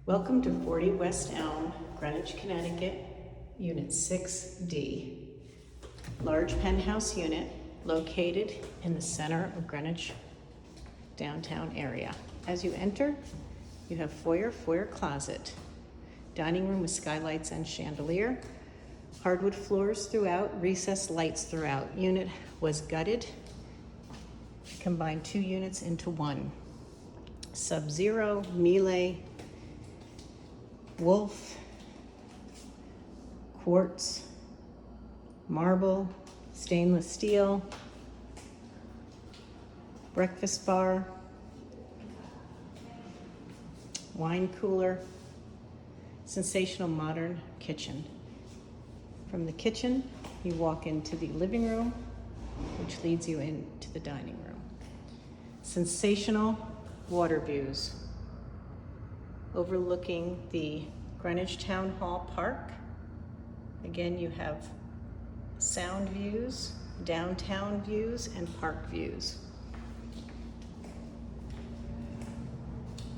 Welcome to 40 West Elm, Greenwich, Connecticut, Unit 6D. Large penthouse unit located in the center of Greenwich downtown area. As you enter, you have foyer closet, dining room with skylights and chandelier, hardwood floors throughout, recessed lights throughout. Unit was gutted, combined 2 units into one. Sub-Zero, Miele, Wolf, quartz, marble, stainless steel, breakfast bar, wine cooler, sensational modern kitchen. From the kitchen, you walk into the living room, which leads you into the dining room. Sensational water views overlooking the Greenwich Town Hall Park. Again, you have sound views, downtown views, and park views.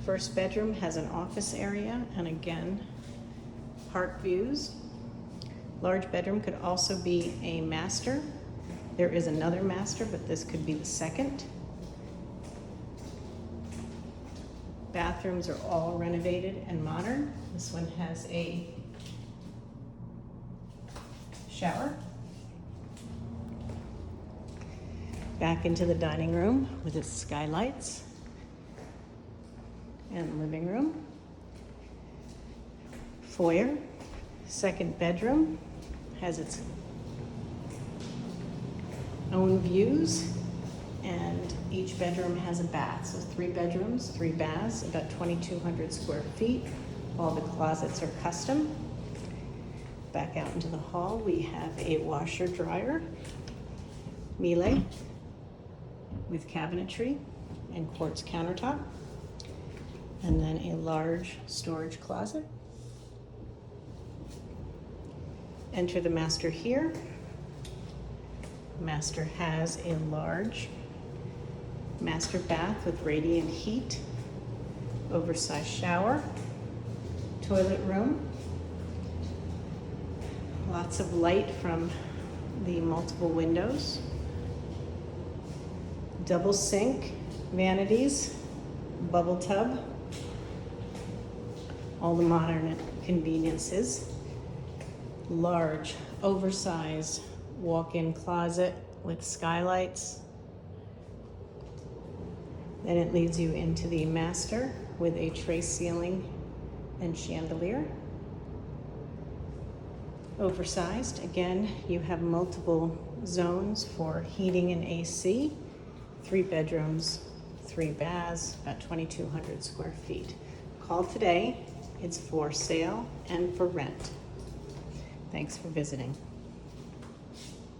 First bedroom has an office area and again, park views. Large bedroom could also be a master. There is another master, but this could be the second. Bathrooms are all renovated and modern. This one has a shower. Back into the dining room with its skylights and living room. Foyer, second bedroom, has its own views, and each bedroom has a bath. So 3 bedrooms, 3 baths, about 2,200 square feet. All the closets are custom. Back out into the hall, we have a washer dryer, Miele, with cabinetry and quartz countertop, and then a large storage closet. Enter the master here. Master has a large master bath with radiant heat, oversized shower, toilet room, lots of light from the multiple windows, double sink, vanities, bubble tub, all the modern conveniences, large oversized walk-in closet with skylights. Then it leads you into the master with a tray ceiling and chandelier. Oversized, again, you have multiple zones for heating and AC. 3 bedrooms, 3 baths, about 2,200 square feet. Call today, it's for sale and for rent. Thanks for visiting.